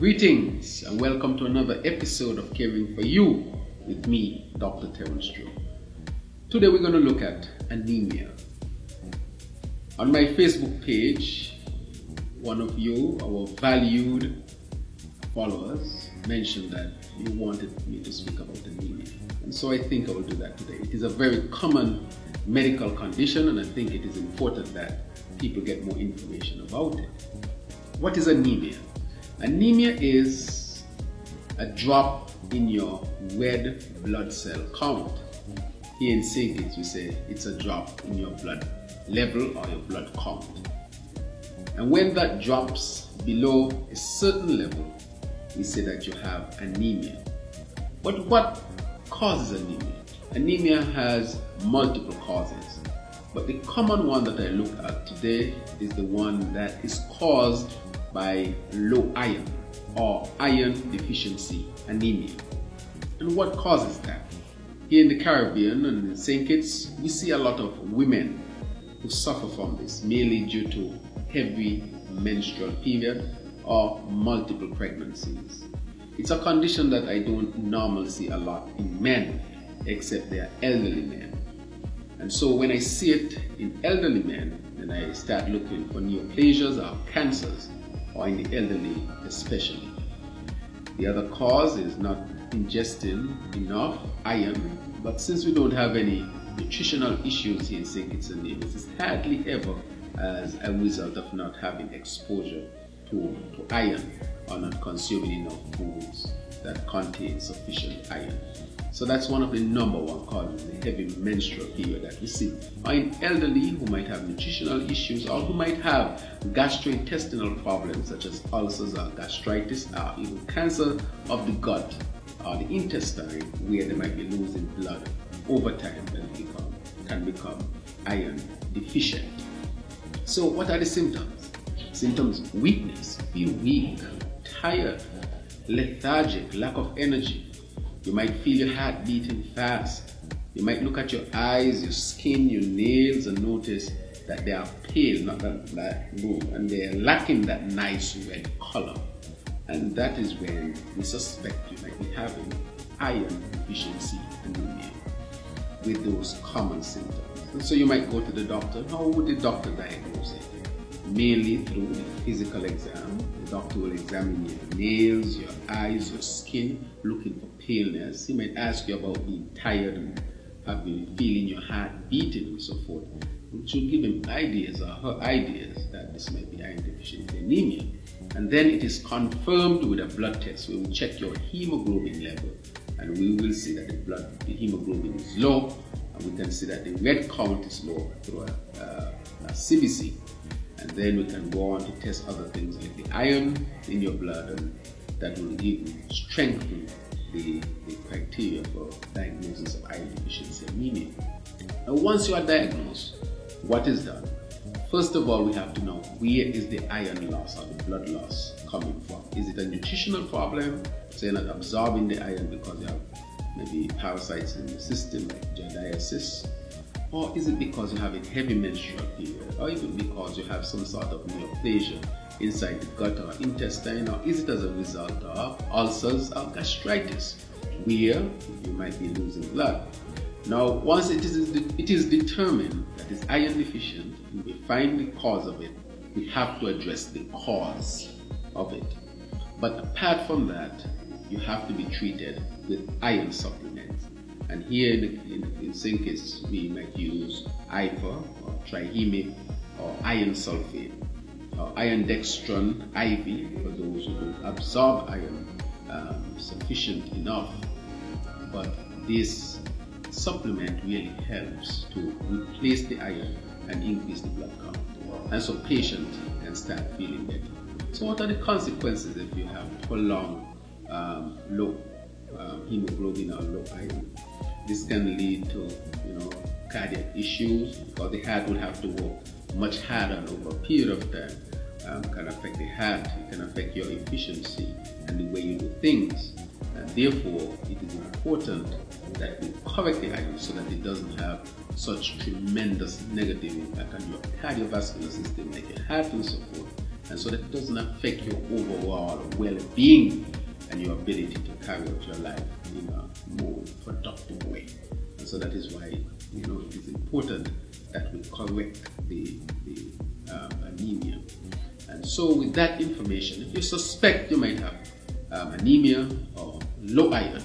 Greetings and welcome to another episode of Caring for You with me, Dr. Terence Joe. Today we're going to look at anemia. On my Facebook page, one of you, our valued followers, mentioned that you wanted me to speak about anemia. And so I think I will do that today. It is a very common medical condition and I think it is important that people get more information about it. What is anemia? Anemia is a drop in your red blood cell count. Here in St. Kitts we say it's a drop in your blood level or your blood count. And when that drops below a certain level, we say that you have anemia. But what causes anemia? Anemia has multiple causes. But the common one that I look at today is the one that is caused by low iron or iron deficiency anemia. And what causes that? Here in the Caribbean and in St. Kitts, we see a lot of women who suffer from this, mainly due to heavy menstrual period or multiple pregnancies. It's a condition that I don't normally see a lot in men, except they are elderly men. And so when I see it in elderly men, then I start looking for neoplasias or cancers, or in the elderly especially. The other cause is not ingesting enough iron, but since we don't have any nutritional issues here in St. Kitts and Nevis, it's hardly ever as a result of not having exposure to iron or not consuming enough foods that contain sufficient iron. So that's one of the number one causes, the heavy menstrual period that we see. Or in elderly who might have nutritional issues or who might have gastrointestinal problems such as ulcers or gastritis or even cancer of the gut or the intestine, where they might be losing blood over time and can become iron deficient. So what are the symptoms? Symptoms: weakness, feel weak, tired, lethargic, lack of energy. You might feel your heart beating fast. You might look at your eyes, your skin, your nails and notice that they are pale, not that blue, and they are lacking that nice red color. And that is when we suspect you might be having iron deficiency anemia with those common symptoms. And so you might go to the doctor. How would the doctor diagnose it? Mainly through the physical exam. The doctor will examine your nails, your eyes, your skin, looking for paleness. He might ask you about being tired and having feeling your heart beating and so forth, which will give him ideas or her ideas that this might be iron deficiency anemia. And then it is confirmed with a blood test where we check your hemoglobin level, and we will see that the hemoglobin is low, and we can see that the red count is low through a CBC. And then we can go on to test other things like the iron in your blood, and that will even strengthen the criteria for diagnosis of iron deficiency anemia. Now once you are diagnosed, what is done? First of all, we have to know where is the iron loss or the blood loss coming from. Is it a nutritional problem? So you're not absorbing the iron because you have maybe parasites in the system like giardiasis? Or is it because you have a heavy menstrual period? Or even because you have some sort of neoplasia inside the gut or intestine? Or is it as a result of ulcers or gastritis, where you might be losing blood? Now, once it is determined that it's iron deficient and we find the cause of it, we have to address the cause of it. But apart from that, you have to be treated with iron supplements. And here in St. Kitts, we might use IFA or trihemic or iron sulfate or iron dextran IV for those who don't absorb iron sufficient enough. But this supplement really helps to replace the iron and increase the blood count. And so patients can start feeling better. So what are the consequences if you have prolonged low hemoglobin or low iron? This can lead to cardiac issues, because the heart will have to work much harder and over a period of time. Can affect the heart, it can affect your efficiency and the way you do things. And therefore, it is important that we correct the iron so that it doesn't have such tremendous negative impact on your cardiovascular system like your heart and so forth, and so that it doesn't affect your overall well-being and your ability to carry out your life in a more productive way. And so that is why it is important that we correct the anemia. And so with that information, if you suspect you might have anemia or low iron,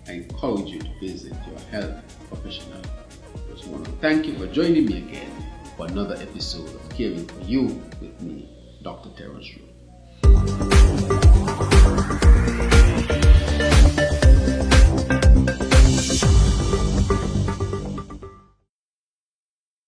I encourage you to visit your health professional. I just want to thank you for joining me again for another episode of Caring for You with me, Dr. Terence Drew.